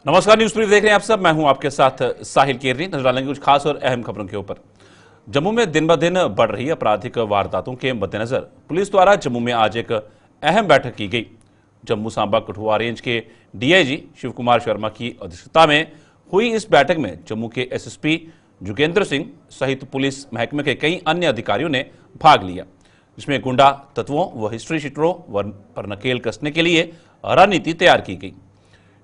नमस्कार, news brief देख रहे हैं आप सब। मैं हूं आपके साथ साहिल केरनी। नजर डालेंगे कुछ खास और अहम खबरों के ऊपर। जम्मू में दिन ब दिन बढ़ रही आपराधिक वारदातों के मद्देनजर पुलिस द्वारा जम्मू में आज एक अहम बैठक की गई। जम्मू सांबा कठुआ रेंज के डीआईजी शिव कुमार शर्मा की अध्यक्षता में हुई इस बैठक में जम्मू के एसएसपी जोगेंद्र सिंह सहित पुलिस महकमे के कई अन्य अधिकारियों ने भाग लिया, जिसमें गुंडा तत्वों व हिस्ट्री शीटरों पर नकेल कसने के लिए रणनीति तैयार की गई।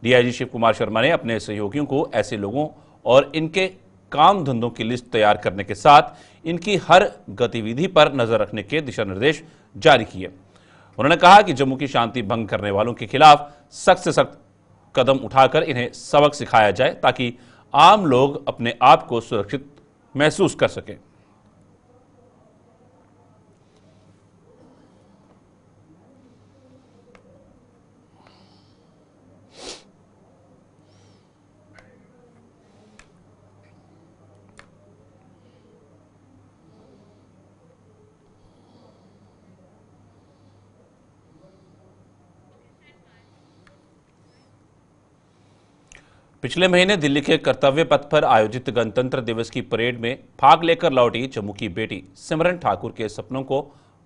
डीआईजी शिव कुमार शर्मा ने अपने सहयोगियों को ऐसे लोगों और इनके काम धंधों की लिस्ट तैयार करने के साथ इनकी हर गतिविधि पर नजर रखने के दिशा निर्देश जारी किए। उन्होंने कहा कि जम्मू की शांति भंग करने वालों के खिलाफ सख्त से सख्त कदम उठाकर इन्हें सबक सिखाया जाए ताकि आम लोग अपने आप को सुरक्षित महसूस कर सकें। पिछले महीने दिल्ली के कर्तव्य पथ पर आयोजित गणतंत्र दिवस की परेड में भाग लेकर लौटी जम्मू की बेटी सिमरन ठाकुर के सपनों को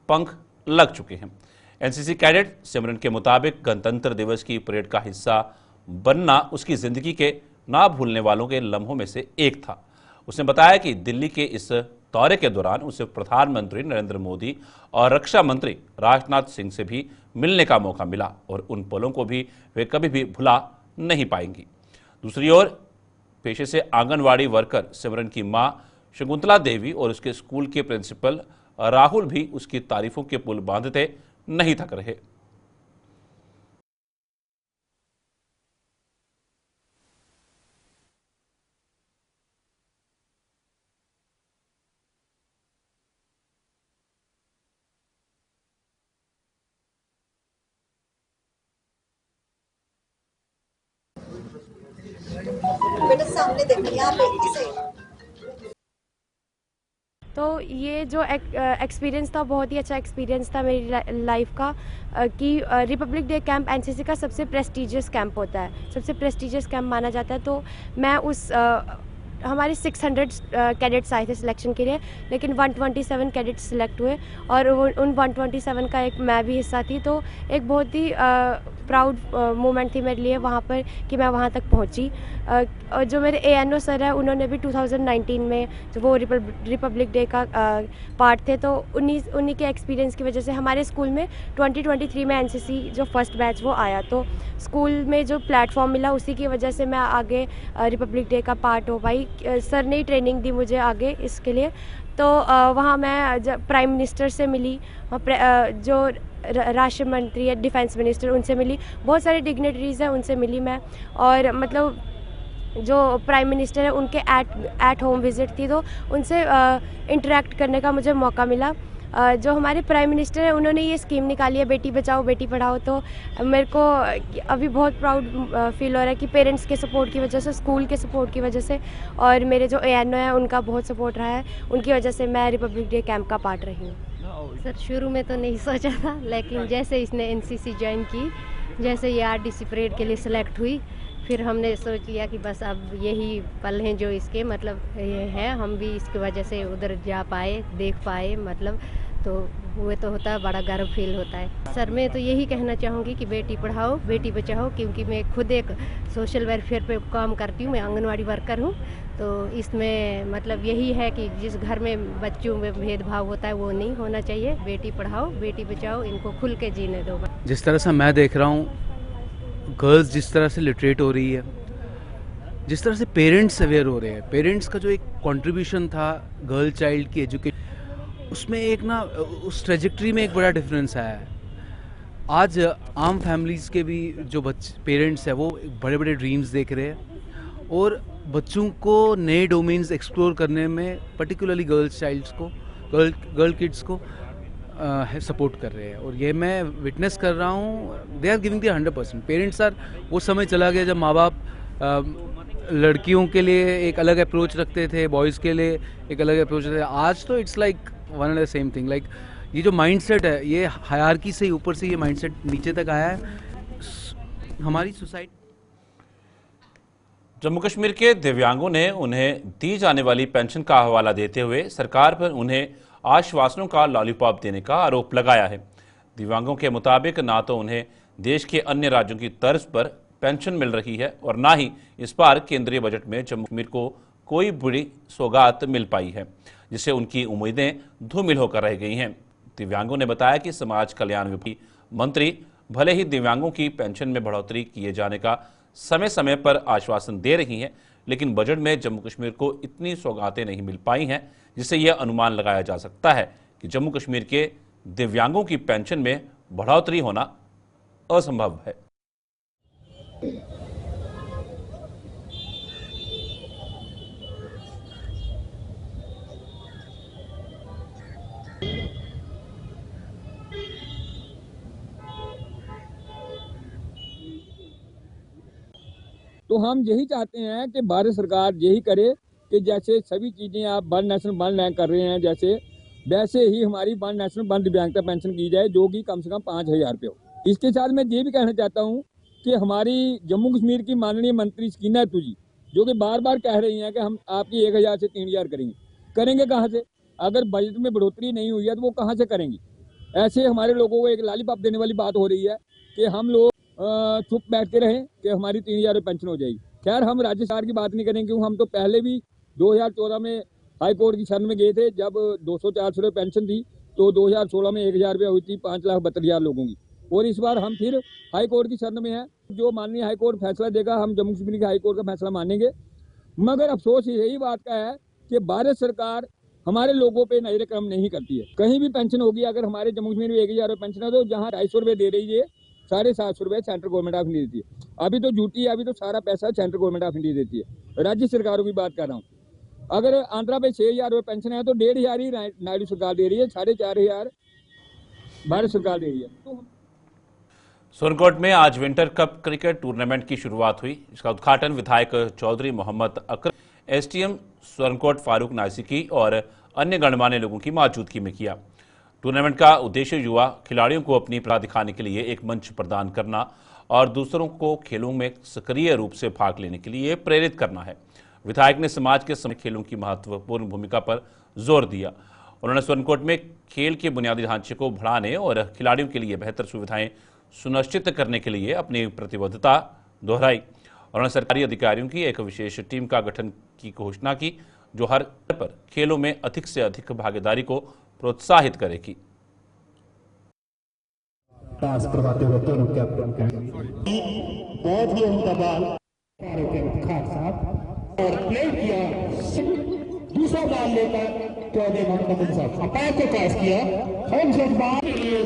पंख लग चुके हैं। एनसीसी कैडेट सिमरन के मुताबिक गणतंत्र दिवस की परेड का हिस्सा बनना उसकी जिंदगी के ना भूलने वालों के लम्हों में से एक था। उसने बताया कि दिल्ली के इस दौरे के दौरान उसे प्रधानमंत्री नरेंद्र मोदी और रक्षा मंत्री राजनाथ सिंह से भी मिलने का मौका मिला और उन पलों को भी वे कभी भी भुला नहीं पाएंगी। दूसरी ओर पेशे से आंगनवाड़ी वर्कर सिमरन की मां शकुंतला देवी और उसके स्कूल के प्रिंसिपल राहुल भी उसकी तारीफों के पुल बांधते नहीं थक रहे। बेटा सामने देखो, यहाँ पे ऐसे। तो ये जो एक्सपीरियंस था बहुत ही अच्छा एक्सपीरियंस था मेरी लाइफ का कि रिपब्लिक डे कैंप एनसीसी का सबसे प्रेस्टिजियस कैंप होता है, सबसे प्रेस्टिजियस कैंप माना जाता है। तो मैं उस हमारे 600 कैडेट्स आए थे सिलेक्शन के लिए, लेकिन 127 कैडेट्स सिलेक्ट हुए और उन 127 का एक मैं भी हिस्सा थी। तो एक बहुत ही प्राउड मोमेंट थी मेरे लिए वहाँ पर कि मैं वहाँ तक पहुँची। और जो मेरे एएनओ सर है उन्होंने भी 2019 में जो वो रिपब्लिक डे का पार्ट थे, तो उन्हीं के एक्सपीरियंस की वजह से हमारे स्कूल में 2023 में एनसीसी जो फर्स्ट बैच वो आया। तो स्कूल में जो प्लेटफॉर्म मिला उसी की वजह से मैं आगे रिपब्लिक डे का पार्ट हो पाई। सर ने ही ट्रेनिंग दी मुझे आगे इसके लिए। तो वहाँ मैं जब प्राइम मिनिस्टर से मिली, जो राष्ट्र मंत्री है डिफेंस मिनिस्टर उनसे मिली, बहुत सारे डिग्नेटरीज हैं उनसे मिली मैं। और मतलब जो प्राइम मिनिस्टर है उनके एट होम विजिट थी, तो उनसे इंटरेक्ट करने का मुझे मौका मिला। जो हमारे प्राइम मिनिस्टर हैं उन्होंने ये स्कीम निकाली है बेटी बचाओ बेटी पढ़ाओ। तो मेरे को अभी बहुत प्राउड फील हो रहा है कि पेरेंट्स के सपोर्ट की वजह से, स्कूल के सपोर्ट की वजह से और मेरे जो एएनओ है उनका बहुत सपोर्ट रहा है, उनकी वजह से मैं रिपब्लिक डे कैंप का पार्ट रही हूँ। सर शुरू में तो नहीं सोचा था, लेकिन जैसे इसने एनसीसी ज्वाइन की, जैसे ये आरडीसी परेड के लिए सिलेक्ट हुई, फिर हमने सोच लिया कि बस अब यही पल हैं जो इसके मतलब ये है, हम भी इसकी वजह से उधर जा पाए, देख पाए, मतलब तो हुए तो होता है, बड़ा गर्व फील होता है। सर मैं तो यही कहना चाहूँगी कि बेटी पढ़ाओ बेटी बचाओ, क्योंकि मैं खुद एक सोशल वेलफेयर पे काम करती हूँ, मैं आंगनवाड़ी वर्कर हूँ। तो इसमें मतलब यही है कि जिस घर में बच्चों में भेदभाव होता है वो नहीं होना चाहिए। बेटी पढ़ाओ बेटी बचाओ, इनको खुल के जीने दो। जिस तरह से मैं देख रहा हूँ गर्ल्स जिस तरह से लिटरेट हो रही है, जिस तरह से पेरेंट्स अवेयर हो रहे हैं, पेरेंट्स का जो एक कंट्रीब्यूशन था गर्ल चाइल्ड की एजुकेशन, उसमें एक ना उस ट्रेजेक्ट्री में एक बड़ा डिफरेंस आया है। आज आम फैमिलीज़ के भी जो पेरेंट्स हैं वो बड़े बड़े ड्रीम्स देख रहे हैं और बच्चों को नए डोमेन्स एक्सप्लोर करने में पर्टिकुलरली गर्ल्स चाइल्ड्स को गर्ल किड्स को सपोर्ट कर रहे हैं। और ये मैं विटनेस कर रहा हूँ, they are giving the 100%। Parents are, वो समय चला गया जब माँ बाप लड़कियों के लिए एक अलग अप्रोच रखते थे, बॉयज़ के लिए एक अलग अप्रोच रखते थे। आज तो it's like one and the same thing. Like ये जो माइंडसेट है, ये हायरार्की से ऊपर से ये माइंडसेट नीचे तक आया है हमारी सोसाइटी। जम्मू कश्मीर के दिव्यांगों ने उन्हें दी जाने वाली पेंशन का हवाला देते हुए सरकार पर उन्हें आश्वासनों का लॉलीपॉप देने का आरोप लगाया है। दिव्यांगों के मुताबिक ना तो उन्हें देश के अन्य राज्यों की तर्ज पर पेंशन मिल रही है और ना ही इस बार केंद्रीय बजट में जम्मू कश्मीर को कोई बड़ी सौगात मिल पाई है, जिससे उनकी उम्मीदें धूमिल होकर रह गई हैं। दिव्यांगों ने बताया कि समाज कल्याण विभाग मंत्री भले ही दिव्यांगों की पेंशन में बढ़ोतरी किए जाने का समय समय पर आश्वासन दे रही हैं, लेकिन बजट में जम्मू कश्मीर को इतनी सौगातें नहीं मिल पाई हैं जिससे यह अनुमान लगाया जा सकता है कि जम्मू कश्मीर के दिव्यांगों की पेंशन में बढ़ोतरी होना असंभव है। तो हम यही चाहते हैं कि भारत सरकार यही करे कि जैसे सभी चीज़ें आप वन नेशनल वन रैंक कर रहे हैं, जैसे वैसे ही हमारी वन नेशनल वन दिव्यांगता पेंशन की जाए, जो कि कम से कम 5,000 रुपये हो। इसके साथ मैं ये भी कहना चाहता हूँ कि हमारी जम्मू कश्मीर की माननीय मंत्री सकीना अत्तू जी, जो कि बार बार कह रही हैं कि हम आपकी 1,000 से 3,000 करेंगे कहाँ से? अगर बजट में बढ़ोतरी नहीं हुई है तो वो कहाँ से करेंगी? ऐसे हमारे लोगों को एक लॉलीपॉप देने वाली बात हो रही है कि हम लोग चुप बैठते रहें कि हमारी 3,000 रुपये पेंशन हो जाएगी। खैर, हम राज्य सरकार की बात नहीं करेंगे, क्योंकि हम तो पहले भी 2014 में हाई कोर्ट की शरण में गए थे, जब 200-400 रुपये पेंशन थी, तो 2016 में 1,000 रुपये हुई थी 5,72,000 लोगों की। और इस बार हम फिर हाई कोर्ट की शरण में हैं। जो माननीय हाई कोर्ट फैसला देगा, हम जम्मू कश्मीर के हाई कोर्ट का फैसला मानेंगे। मगर अफसोस यही बात का है कि भारत सरकार हमारे लोगों पे नजर क्रम नहीं करती है। कहीं भी पेंशन होगी, अगर हमारे जम्मू कश्मीर में 1,000 रुपये पेंशन है, तो जहाँ 250 रुपये दे रही है, 750 रुपये सेंट्रल गवर्नमेंट ऑफ इंडिया देती है। अभी तो झूठी है, अभी तो सारा पैसा सेंट्रल गवर्नमेंट ऑफ इंडिया देती है। राज्य सरकारों की बात कर रहा हूँ। अगर आंध्रा पे 6,000 रुपये पेंशन है, तो 1,500 ही नायडू सरकार दे रही है, 4,500 भारत सरकार दे रही है। तो सोनकोट में आज विंटर कप क्रिकेट टूर्नामेंट की शुरुआत हुई। इसका उद्घाटन विधायक चौधरी मोहम्मद अकरम, एसडीएम सोनकोट फारूक नासिकी और अन्य गणमान्य लोगों की मौजूदगी में किया। टूर्नामेंट का उद्देश्य युवा खिलाड़ियों को अपनी प्रतिभा दिखाने के लिए एक मंच प्रदान करना और दूसरों को खेलों में सक्रिय रूप से भाग लेने के लिए प्रेरित करना है। विधायक ने समाज के समय खेलों की महत्वपूर्ण भूमिका पर जोर दिया। उन्होंने सोनकोट में खेल के बुनियादी ढांचे को बढ़ाने और खिलाड़ियों के लिए बेहतर सुविधाएं सुनिश्चित करने के लिए अपनी प्रतिबद्धता दोहराई। उन्होंने सरकारी अधिकारियों की एक विशेष टीम का गठन की घोषणा की, जो हर स्तर पर खेलों में अधिक से अधिक भागीदारी को प्रोत्साहित करेगी। पास करवाते हुए दोनों कैप्टन बहुत ही उम्दा बाल खान साहब और प्ले किया, दूसरा बाल लेकर चौधरी मोहम्मद साहब अंपायर को पास किया। होम शॉट बाल के लिए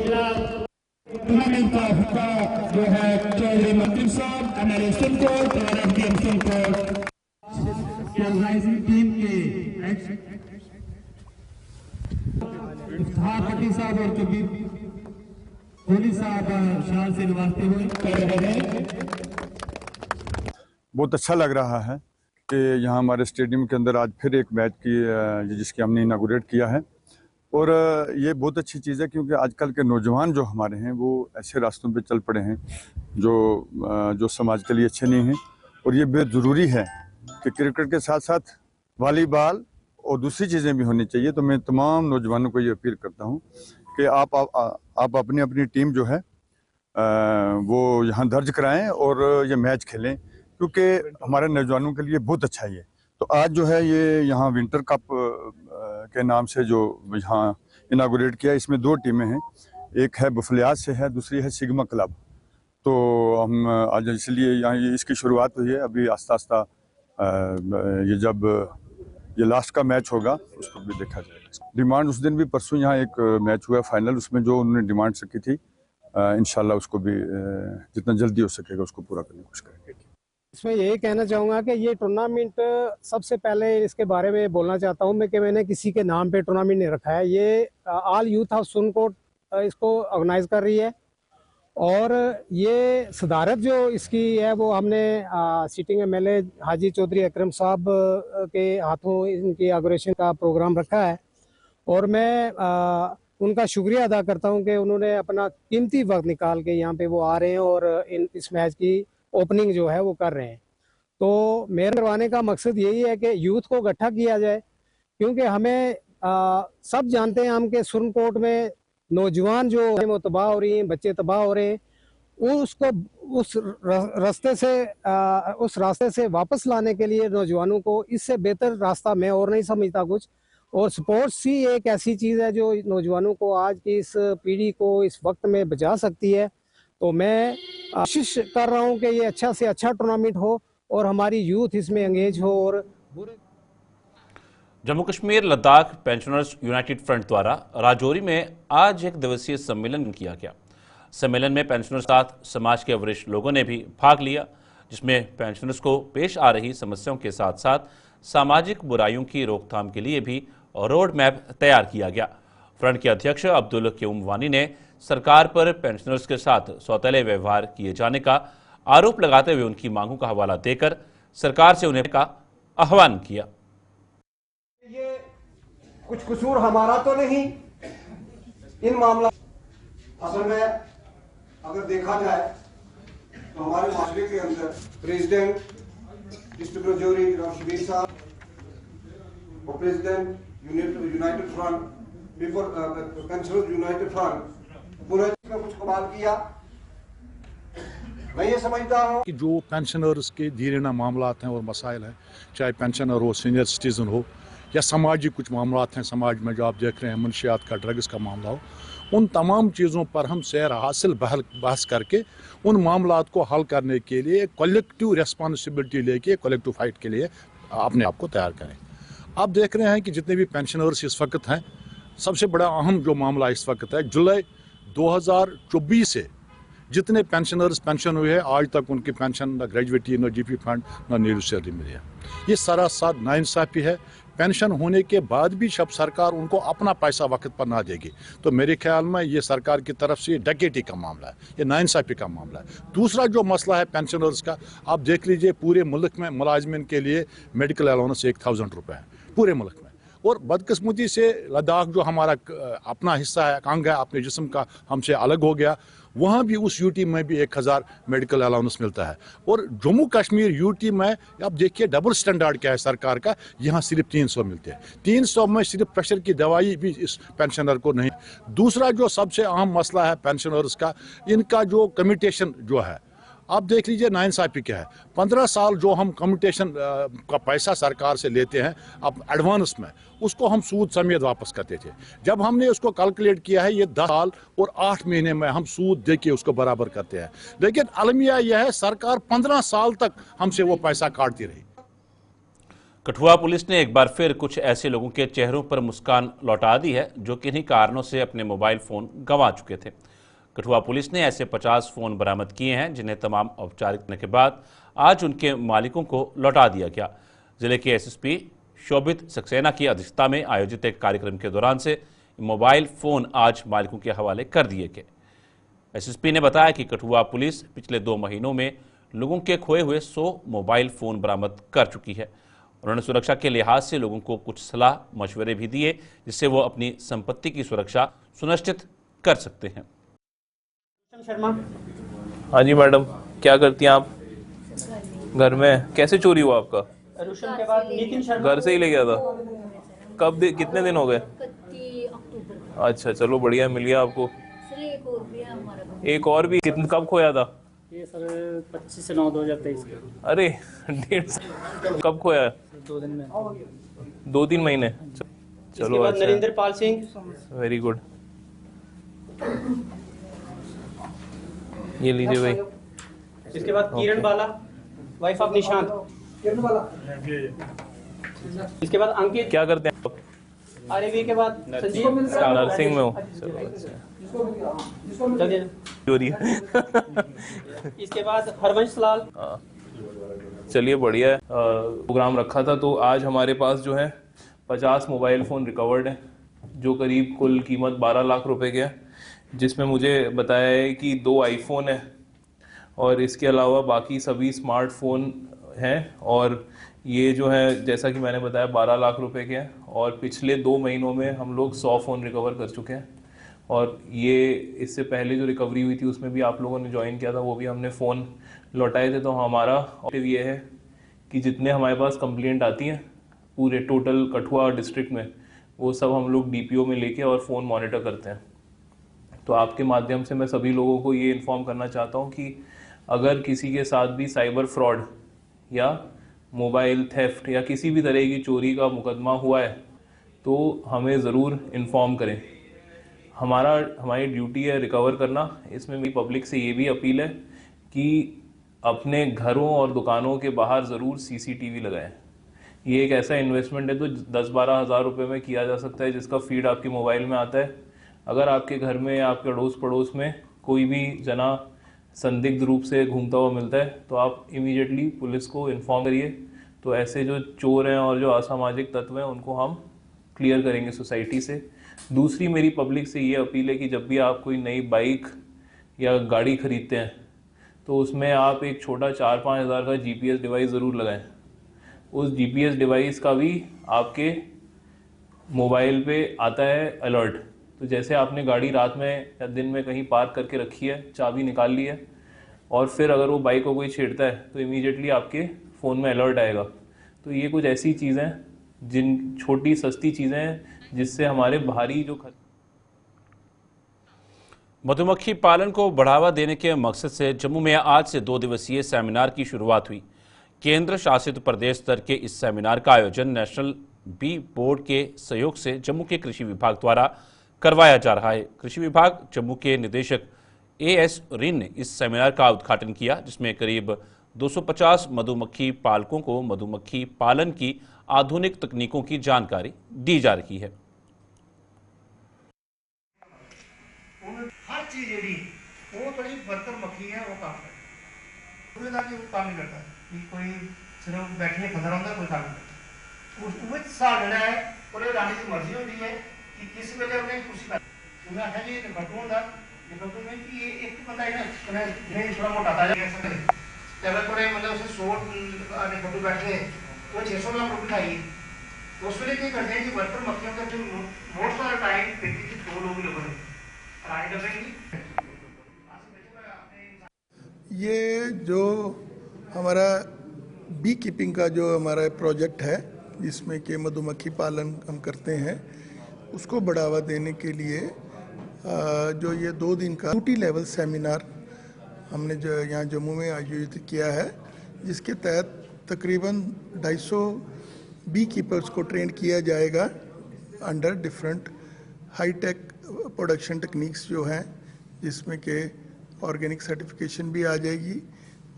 टूर्नामेंट का हिस्सा जो है चौधरी मोहम्मद साहब, एमएलए सोनकोट और एसडीएम सोनकोट टीम के पट्टी साहब और कबीर कोहली साहब शान से निवासते हुए कर रहे हैं। बहुत अच्छा लग रहा है कि यहाँ हमारे स्टेडियम के अंदर आज फिर एक मैच की जिसकी हमने इनागुरेट किया है। और ये बहुत अच्छी चीज़ है, क्योंकि आजकल के नौजवान जो हमारे हैं वो ऐसे रास्तों पे चल पड़े हैं जो समाज के लिए अच्छे नहीं हैं। और ये बेहद ज़रूरी है कि क्रिकेट के साथ साथ वॉलीबॉल और दूसरी चीज़ें भी होनी चाहिए। तो मैं तमाम नौजवानों को ये अपील करता हूँ कि आप अपनी अपनी टीम जो है वो यहाँ दर्ज कराएं और ये मैच खेलें, क्योंकि हमारे नौजवानों के लिए बहुत अच्छा है ये। तो आज जो है ये यहाँ विंटर कप के नाम से जो यहाँ इनागुरेट किया, इसमें 2 टीमें हैं, एक है बुफलियाज से है, दूसरी है सिग्मा क्लब। तो हम आज इसलिए यहाँ इसकी शुरुआत हुई है। अभी आस्ता आस्ता ये जब ये लास्ट का मैच होगा उसको भी देखा जाएगा। डिमांड उस दिन भी परसों यहाँ एक मैच हुआ फाइनल, उसमें जो उन्होंने डिमांड रखी थी इंशाल्लाह उसको भी जितना जल्दी हो सकेगा उसको पूरा करने की कोशिश करेंगे। इसमें यही कहना चाहूँगा कि ये टूर्नामेंट, सबसे पहले इसके बारे में बोलना चाहता हूँ मैं कि मैंने किसी के नाम पे टूर्नामेंट नहीं रखा है। ये ऑल यूथ ऑफ सोनकोट इसको ऑर्गेनाइज कर रही है और ये सदारत जो इसकी है वो हमने सिटिंग एमएलए हाजी चौधरी अकरम साहब के हाथों इनकी इनॉग्रेशन का प्रोग्राम रखा है। और मैं उनका शुक्रिया अदा करता हूं कि उन्होंने अपना कीमती वक्त निकाल के यहाँ पे वो आ रहे हैं और इस मैच की ओपनिंग जो है वो कर रहे हैं। तो मेयर करवाने का मकसद यही है कि यूथ को इकट्ठा किया जाए, क्योंकि हमें सब जानते हैं हम कि सुरनकोट में नौजवान जो वो तबाह हो रही हैं, बच्चे तबाह हो रहे हैं, उसको उस रास्ते से वापस लाने के लिए नौजवानों को इससे बेहतर रास्ता मैं और नहीं समझता कुछ। और स्पोर्ट्स ही एक ऐसी चीज़ है जो नौजवानों को, आज की इस पीढ़ी को इस वक्त में बचा सकती है। तो मैं कोशिश कर रहा हूँ कि ये अच्छा से अच्छा टूर्नामेंट हो और हमारी यूथ इसमें एंगेज हो। और Jammu Kashmir Ladakh pensioners United front द्वारा राजौरी में आज एक दिवसीय सम्मेलन किया गया। सम्मेलन में पेंशनर्स के साथ समाज के वरिष्ठ लोगों ने भी भाग लिया, जिसमें पेंशनर्स को पेश आ रही समस्याओं के साथ साथ सामाजिक बुराइयों की रोकथाम के लिए भी रोड मैप तैयार किया गया। फ्रंट के अध्यक्ष अब्दुल क्यूम वानी ने सरकार पर पेंशनर्स के साथ सौतेले व्यवहार किए जाने का आरोप लगाते हुए उनकी मांगों का हवाला देकर सरकार से उन्हें का आह्वान किया। ये कुछ कसूर हमारा तो नहीं इन मामला, असल में अगर देखा जाए तो हमारे मामले के अंदर प्रेसिडेंट डिस्ट्रिक्ट राजौरी शबीर साहब और president United front pensioners United front पूरे में कुछ कमाल किया। मैं ये समझता हूँ कि जो पेंशनर्स के दीराना मामला हैं और मसाइल हैं, चाहे पेंशनर हो, सीनियर सिटीजन हो या समाजी कुछ मामला हैं समाज में जो आप देख रहे हैं, मुनशियात का, ड्रग्स का मामला हो, उन तमाम चीज़ों पर हम सैर हासिल बहस करके उन मामलात को हल करने के लिए कलेक्टिव रेस्पॉन्सिबिलिटी लेके कलेक्टिव फाइट के लिए अपने आप को तैयार करें। आप देख रहे हैं कि जितने भी पेंशनर्स इस वक्त हैं, सबसे बड़ा अहम जो मामला इस वक्त है, जुलाई 2024 से जितने पेंशनर्स पेंशन हुए हैं आज तक उनकी पेंशन न ग्रेजुएटी, न जीपी फंड, न नीलू सैलरी मिली है। ये सरासर नाइंसाफी है। पेंशन होने के बाद भी जब सरकार उनको अपना पैसा वक्त पर ना देगी तो मेरे ख्याल में ये सरकार की तरफ से डकैती का मामला है, ये नाइंसाफी का मामला है। दूसरा जो मसला है पेंशनर्स का, आप देख लीजिए पूरे मुल्क में मुलाजमिन के लिए मेडिकल अलाउंस 1000 रुपये है पूरे मुल्क में, और बदकिस्मती से लद्दाख जो हमारा अपना हिस्सा है, अंग है अपने जिस्म का, हमसे अलग हो गया, वहाँ भी उस यूटी में भी 1000 मेडिकल अलाउंस मिलता है। और जम्मू कश्मीर यूटी में आप देखिए डबल स्टैंडर्ड क्या है सरकार का, यहाँ सिर्फ 300 मिलते हैं। 300 में सिर्फ प्रेशर की दवाई भी इस पेंशनर को नहीं। दूसरा जो सबसे अहम मसला है पेंशनर्स का, इनका जो कम्यूटेशन जो है, आप देख लीजिए नाइंसाफी क्या है। 15 साल जो हम कम्यूटेशन का पैसा सरकार से लेते हैं अब एडवांस में, उसको हम सूद समेत वापस करते थे। जब हमने उसको कैलकुलेट किया है, ये 10 साल और 8 महीने में हम सूद दे के उसको बराबर करते हैं। लेकिन अलमिया यह है सरकार 15 साल तक हमसे वो पैसा काटती रही। कठुआ पुलिस ने एक बार फिर कुछ ऐसे लोगों के चेहरों पर मुस्कान लौटा दी है जो किन्हीं कारणों से अपने मोबाइल फोन गंवा चुके थे। कठुआ पुलिस ने ऐसे 50 फोन बरामद किए हैं जिन्हें तमाम औपचारिकता के बाद आज उनके मालिकों को लौटा दिया गया। जिले के एसएसपी शोभित सक्सेना की अध्यक्षता में आयोजित एक कार्यक्रम के दौरान से मोबाइल फोन आज मालिकों के हवाले कर दिए गए। एसएसपी ने बताया कि कठुआ पुलिस पिछले 2 महीनों में लोगों के खोए हुए 100 मोबाइल फोन बरामद कर चुकी है। उन्होंने सुरक्षा के लिहाज से लोगों को कुछ सलाह मशवरे भी दिए जिससे वो अपनी संपत्ति की सुरक्षा सुनिश्चित कर सकते हैं। शर्मा। हाँ जी मैडम, क्या करती हैं आप? घर में। कैसे चोरी हुआ आपका? के बाद नितिन शर्मा घर से ही ले गया था। कब कितने दिन हो गए? अच्छा चलो बढ़िया, मिल गया आपको। एक और भी कितने, कब खोया था? ये सर 25/9/2023। अरे 1.5 कब खोया? 2 दिन में। 2-3 महीने। चलो अच्छा। नरेंद्र पाल सिंह। Very good. ये लीजिए भाई। इसके बाद किरण बाला, वाइफ ऑफ निशांत। किरण बाला। इसके बाद अंकित। क्या करते हैं आप? आरएवी के बाद संजीव। नर्सिंग में हो? चोरी। इसके बाद हरवंश लाल। चलिए बढ़िया है। प्रोग्राम रखा था तो आज हमारे पास जो है 50 मोबाइल फ़ोन रिकवर्ड है जो करीब कुल कीमत 12 लाख रुपए के है, जिसमें मुझे बताया है कि 2 आईफोन है और इसके अलावा बाकी सभी स्मार्टफोन हैं। और ये जो है जैसा कि मैंने बताया 12 लाख रुपए के हैं और पिछले 2 महीनों में हम लोग 100 फ़ोन रिकवर कर चुके हैं। और ये इससे पहले जो रिकवरी हुई थी उसमें भी आप लोगों ने ज्वाइन किया था, वो भी हमने फ़ोन लौटाए थे। तो हमारा ऑब्जेक्टिव ये है कि जितने हमारे पास कंप्लेंट आती हैं पूरे टोटल कठुआ डिस्ट्रिक्ट में, वो सब हम लोग डीपीओ में लेके और फ़ोन मॉनिटर करते हैं। तो आपके माध्यम से मैं सभी लोगों को ये इन्फॉर्म करना चाहता हूँ कि अगर किसी के साथ भी साइबर फ्रॉड या मोबाइल थेफ्ट या किसी भी तरह की चोरी का मुकदमा हुआ है तो हमें ज़रूर इन्फॉर्म करें। हमारी ड्यूटी है रिकवर करना। इसमें मेरी पब्लिक से ये भी अपील है कि अपने घरों और दुकानों के बाहर ज़रूर सीसीटीवी लगाएं। ये एक ऐसा इन्वेस्टमेंट है तो 10-12 हज़ार रुपये में किया जा सकता है, जिसका फीड आपके मोबाइल में आता है। अगर आपके घर में या आपके अड़ोस पड़ोस में कोई भी जना संदिग्ध रूप से घूमता हुआ मिलता है तो आप इमीडिएटली पुलिस को इन्फॉर्म करिए। तो ऐसे जो चोर हैं और जो असामाजिक तत्व हैं उनको हम क्लियर करेंगे सोसाइटी से। दूसरी मेरी पब्लिक से ये अपील है कि जब भी आप कोई नई बाइक या गाड़ी खरीदते हैं तो उसमें आप एक छोटा 4-5 हज़ार का जीपीएस डिवाइस ज़रूर लगाएं। उस जीपीएस डिवाइस का भी आपके मोबाइल पे आता है अलर्ट। तो जैसे आपने गाड़ी रात में या दिन में कहीं पार्क करके रखी है, चाबी निकाल ली है और फिर अगर वो बाइक को कोई छेड़ता है तो इमीडिएटली आपके फ़ोन में अलर्ट आएगा। तो ये कुछ ऐसी चीज़ें जिन छोटी सस्ती चीज़ें हैं जिससे हमारे भारी जो मधुमक्खी पालन को बढ़ावा देने के मकसद से जम्मू में आज से 2 दिवसीय सेमिनार की शुरुआत हुई। केंद्र शासित प्रदेश स्तर के इस सेमिनार का आयोजन नेशनल बी बोर्ड के सहयोग से जम्मू के कृषि विभाग द्वारा करवाया जा रहा है। कृषि विभाग जम्मू के निदेशक AS रीन ने इस सेमिनार का उद्घाटन किया, जिसमें करीब 250 मधुमक्खी पालकों को मधुमक्खी पालन की आधुनिक तकनीकों की जानकारी दी जा रही है। हर चीज जी वो थोड़ी वर्कर मक्खी है वो काम करता है, वो काम नहीं करता कि कोई सिर्फ बैठने खतरा होता कोई काम नहीं करता। उस साल जड़ा है और रानी की मर्जी होती है कि किस वेले उन्हें खुशी कर मैं आखिया जी निपटू होंगे निपटू में कि ये एक बंदा है थोड़ा मोटा आता है अगर थोड़े मतलब उसे 100 निपटू बैठे तो 600 लाख रुपये खाइए तो उस वेले क्या करते हैं कि वर्कर मक्खियों का जो मोस्ट ऑफ द टाइम 2 लोग ही लोग हैं। ये जो हमारा बी कीपिंग का जो हमारा प्रोजेक्ट है जिसमें कि मधुमक्खी पालन हम करते हैं उसको बढ़ावा देने के लिए जो ये 2 दिन का ड्यूटी लेवल सेमिनार हमने जो यहाँ जम्मू में आयोजित किया है, जिसके तहत तकरीबन 250 बी कीपर्स को ट्रेन किया जाएगा under different hitech production techniques जो हैं, जिसमें कि ऑर्गेनिक सर्टिफिकेशन भी आ जाएगी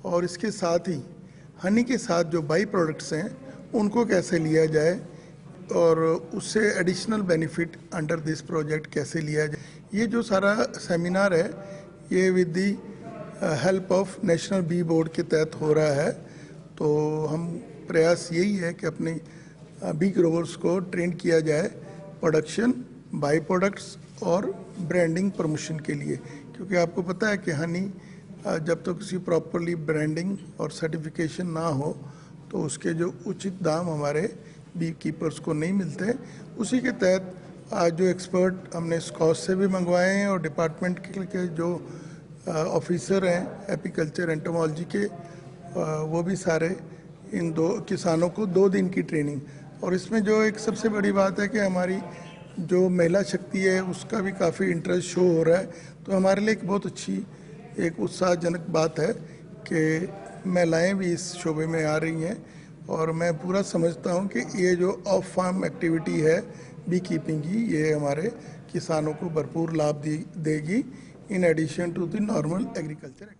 और इसके साथ ही हनी के साथ जो बाई प्रोडक्ट्स हैं उनको कैसे लिया जाए और उससे additional benefit under this project कैसे लिया जाए। ये जो सारा सेमिनार है ये with the help of national bee board के तहत हो रहा है। तो हम प्रयास यही है कि अपने बी ग्रोवर्स को ट्रेन किया जाए प्रोडक्शन, बाई प्रोडक्ट्स और ब्रांडिंग प्रमोशन के लिए, क्योंकि आपको पता है कि हनी जब तक किसी प्रॉपरली ब्रांडिंग और सर्टिफिकेशन ना हो तो उसके जो उचित दाम हमारे बी कीपर्स को नहीं मिलते। उसी के तहत आज जो एक्सपर्ट हमने स्कॉच से भी मंगवाए हैं और डिपार्टमेंट के जो ऑफिसर हैं एपीकल्चर एंटोमोलॉजी के वो भी सारे इन 2 किसानों को 2 दिन की ट्रेनिंग। और इसमें जो एक सबसे बड़ी बात है कि हमारी जो महिला शक्ति है उसका भी काफ़ी इंटरेस्ट शो हो रहा है। तो हमारे लिए एक बहुत अच्छी एक उत्साहजनक बात है कि महिलाएं भी इस शोबे में आ रही हैं और मैं पूरा समझता हूं कि ये जो ऑफ फार्म एक्टिविटी है बी कीपिंग की, ये हमारे किसानों को भरपूर लाभ देगी in addition to the normal agriculture.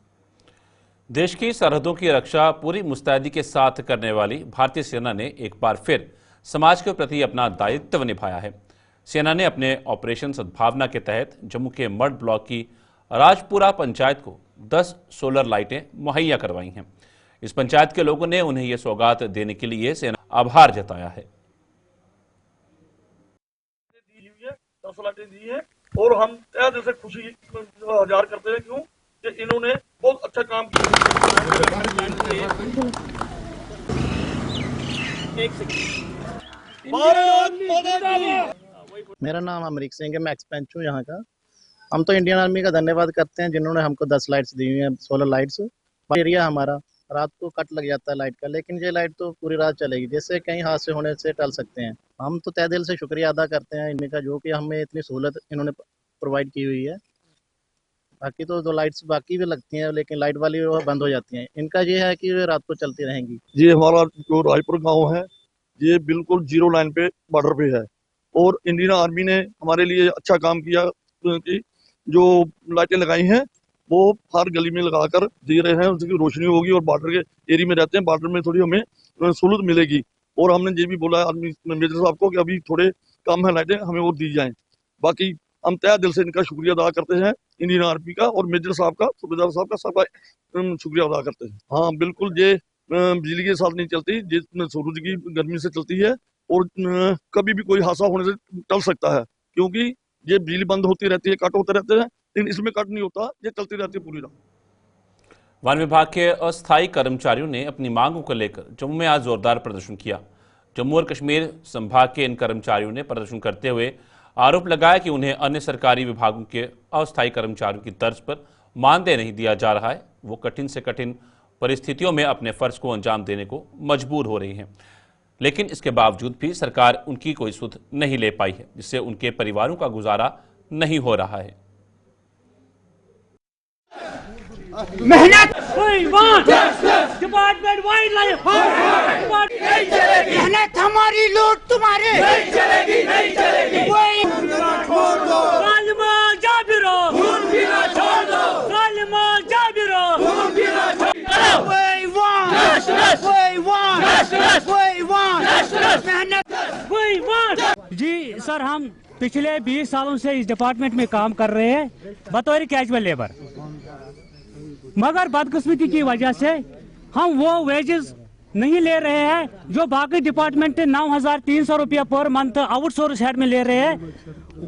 देश की सरहदों की रक्षा पूरी मुस्तैदी के साथ करने वाली भारतीय सेना ने एक बार फिर समाज के प्रति अपना दायित्व निभाया है। सेना ने अपने ऑपरेशन सद्भावना के तहत जम्मू के मड ब्लॉक की राजपुरा पंचायत को 10 सोलर लाइटें मुहैया करवाई हैं। इस पंचायत के लोगों ने उन्हें यह सौगात देने के लिए सेना आभार जताया है। 10 लाइटें दी है और हम तहे दिल से खुशी जार करते हैं, क्यों कि इन्होंने बहुत अच्छा काम किया। मेरा नाम अमरीक सिंह है, मैं एक्सपेंच हूँ यहाँ का। हम तो इंडियन आर्मी का धन्यवाद करते हैं जिन्होंने हमको 10 लाइट्स दी हुई हैं, सोलर लाइट्स। एरिया हमारा रात को कट लग जाता है लाइट का, लेकिन ये लाइट तो पूरी रात चलेगी, जैसे कहीं हादसे होने से टल सकते हैं। हम तो तहे दिल से शुक्रिया अदा करते हैं इनका, जो कि हमें इतनी सहूलत इन्होंने प्रोवाइड की हुई है। बाकी तो लाइट्स बाकी भी लगती हैं, लेकिन लाइट वाली वो बंद हो जाती हैं। इनका ये है कि वे रात को चलती रहेंगी। ये हमारा जो रायपुर गांव है ये बिल्कुल 0 लाइन पे बॉर्डर पे है, और इंडियन आर्मी ने हमारे लिए अच्छा काम किया कि जो लाइटें लगाई हैं वो हर गली में लगाकर दे रहे हैं, उसकी रोशनी होगी और बॉर्डर के एरिया में रहते हैं, बॉर्डर में थोड़ी हमें सहूलत मिलेगी। और हमने ये भी बोला है आर्मी मेजर साहब को कि अभी थोड़े कम है लाइटें, हमें और दी जाएं। बाकी हम तहे दिल से इनका शुक्रिया अदा करते हैं, इंडियन आर्मी का और मेजर साहब का, सूबेदार साहब का, सबका शुक्रिया अदा करते हैं। हाँ बिल्कुल, ये बिजली के साथ नहीं चलती, ये सूरज की गर्मी से चलती है, और कभी भी कोई हादसा होने से टल सकता है, क्योंकि ये बिजली बंद होती रहती है, कट होते रहते हैं, लेकिन इसमें कट नहीं होता, ये चलती रहती है पूरी रात। वन विभाग के अस्थायी कर्मचारियों ने अपनी मांगों को लेकर जम्मू में आज जोरदार प्रदर्शन किया। जम्मू और कश्मीर संभाग के इन कर्मचारियों ने प्रदर्शन करते हुए आरोप लगाया कि उन्हें अन्य सरकारी विभागों के अस्थायी कर्मचारियों की तर्ज पर मानदेय नहीं दिया जा रहा है। वो कठिन से कठिन परिस्थितियों में अपने फर्ज को अंजाम देने को मजबूर हो रही हैं, लेकिन इसके बावजूद भी सरकार उनकी कोई सुध नहीं ले पाई है, जिससे उनके परिवारों का गुजारा नहीं हो रहा है। मेहनत डिपार्टमेंट वाइल्ड लाइफ नहीं चलेगी, मेहनत हमारी, लूट तुम्हारे नहीं चलेगी, नहीं चलेगी। छोड़ दो जालिमा जाबिरो, खून पीना छोड़ दो जालिमा जाबिरो, खून पीना छोड़ दो। मेहनत जी सर, हम पिछले 20 सालों से इस डिपार्टमेंट में काम कर रहे हैं बतौर कैजुअल लेबर, मगर बदकिस्मती की वजह से हम वो वेजेस नहीं ले रहे हैं जो बाकी डिपार्टमेंट 9,300 रुपया पर मंथ आउटसोर्स हेड में ले रहे हैं,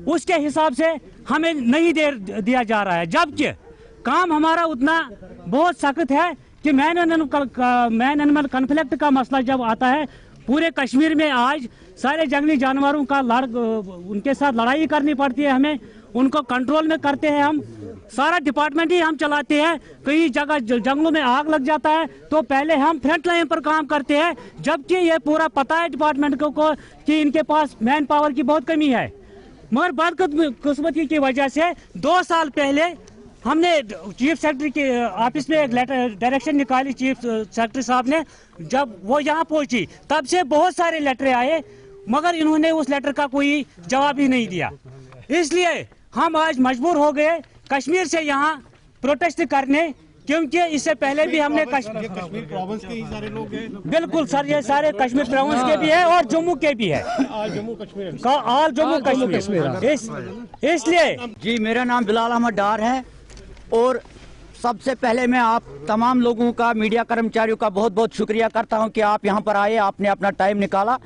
उसके हिसाब से हमें नहीं दिया जा रहा है। जबकि काम हमारा उतना बहुत सख्त है कि मैन एनिमल कन्फ्लिक्ट का मसला जब आता है, पूरे कश्मीर में आज सारे जंगली जानवरों का उनके साथ लड़ाई करनी पड़ती है, हमें उनको कंट्रोल में करते हैं, हम सारा डिपार्टमेंट ही हम चलाते हैं। कई जगह जंगलों में आग लग जाता है तो पहले हम फ्रंट लाइन पर काम करते हैं, जबकि ये पूरा पता है डिपार्टमेंट को कि इनके पास मैन पावर की बहुत कमी है। मगर बदकिस्मती की वजह से 2 साल पहले हमने चीफ सेक्रेटरी के ऑफिस में एक लेटर डायरेक्शन निकाली, चीफ सेक्रेटरी साहब ने, जब वो यहाँ पहुंची तब से बहुत सारे लेटर आए, मगर इन्होंने उस लेटर का कोई जवाब ही नहीं दिया। इसलिए हम आज मजबूर हो गए कश्मीर से यहाँ प्रोटेस्ट करने, क्योंकि इससे पहले भी हमने कश्मीर प्रोविंस के ही सारे लोग हैं। बिल्कुल सर, ये सारे कश्मीर प्रोविंस के भी है और जम्मू के भी है, ऑल जम्मू कश्मीर। इसलिए जी, मेरा नाम बिलाल अहमद डार है, और सबसे पहले मैं आप तमाम लोगों का, मीडिया कर्मचारियों का बहुत बहुत शुक्रिया करता हूं कि आप यहां पर आए, आपने अपना टाइम निकाला।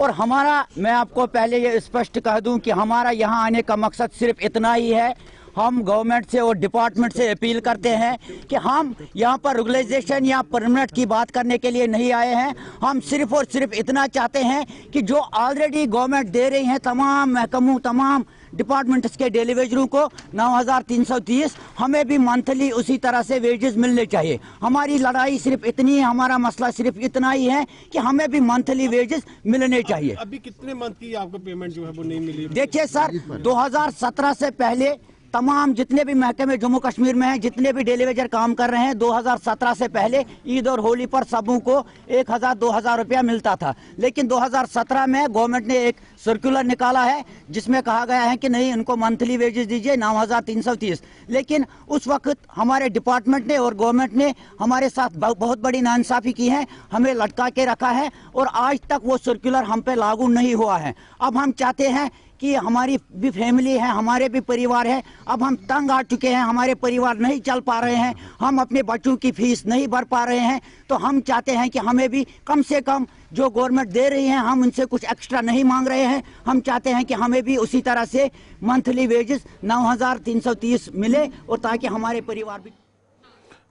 और हमारा, मैं आपको पहले ये स्पष्ट कह दूं कि हमारा यहां आने का मकसद सिर्फ इतना ही है। हम गवर्नमेंट से और डिपार्टमेंट से अपील करते हैं कि हम यहाँ पर रेगुलराइजेशन या परमानेंट की बात करने के लिए नहीं आए हैं। हम सिर्फ और सिर्फ इतना चाहते हैं कि जो ऑलरेडी गवर्नमेंट दे रही है तमाम महकमों, तमाम डिपार्टमेंट्स के डेली वेजरों को 9,330, हमें भी मंथली उसी तरह से वेजेस मिलने चाहिए। हमारी लड़ाई सिर्फ इतनी है, हमारा मसला सिर्फ इतना ही है कि हमें भी मंथली वेजेस मिलने चाहिए। अभी कितने मंथ की आपको पेमेंट जो है वो नहीं मिली? देखिए सर, 2017 से पहले तमाम जितने भी महकमे जम्मू कश्मीर में हैं, जितने भी डेली वेजर काम कर रहे हैं, 2017 से पहले ईद और होली पर सबों को 1,000-2,000 रुपया मिलता था। लेकिन 2017 में गवर्नमेंट ने एक सर्कुलर निकाला है जिसमें कहा गया है कि नहीं, इनको मंथली वेजेस दीजिए 9,330। लेकिन उस वक्त हमारे डिपार्टमेंट ने और गवर्नमेंट ने हमारे साथ बहुत बड़ी नाइंसाफी की है, हमें लटका के रखा है और आज तक वो सर्कुलर हम पे लागू नहीं हुआ है। अब हम चाहते हैं कि हमारी भी फैमिली है, हमारे भी परिवार है, अब हम तंग आ चुके हैं, हमारे परिवार नहीं चल पा रहे हैं, हम अपने बच्चों की फीस नहीं भर पा रहे हैं, तो हम चाहते हैं कि हमें भी कम से कम जो गवर्नमेंट दे रही है, हम उनसे कुछ एक्स्ट्रा नहीं मांग रहे हैं, हम चाहते हैं कि हमें भी उसी तरह से मंथली वेजेस 9,330 मिले और ताकि हमारे परिवार भी।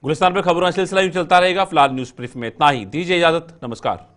गुलिस्तान पर खबरों का सिलसिला यूं चलता रहेगा। फिलहाल न्यूज ब्रीफ में इतना ही, दीजिए इजाजत, नमस्कार।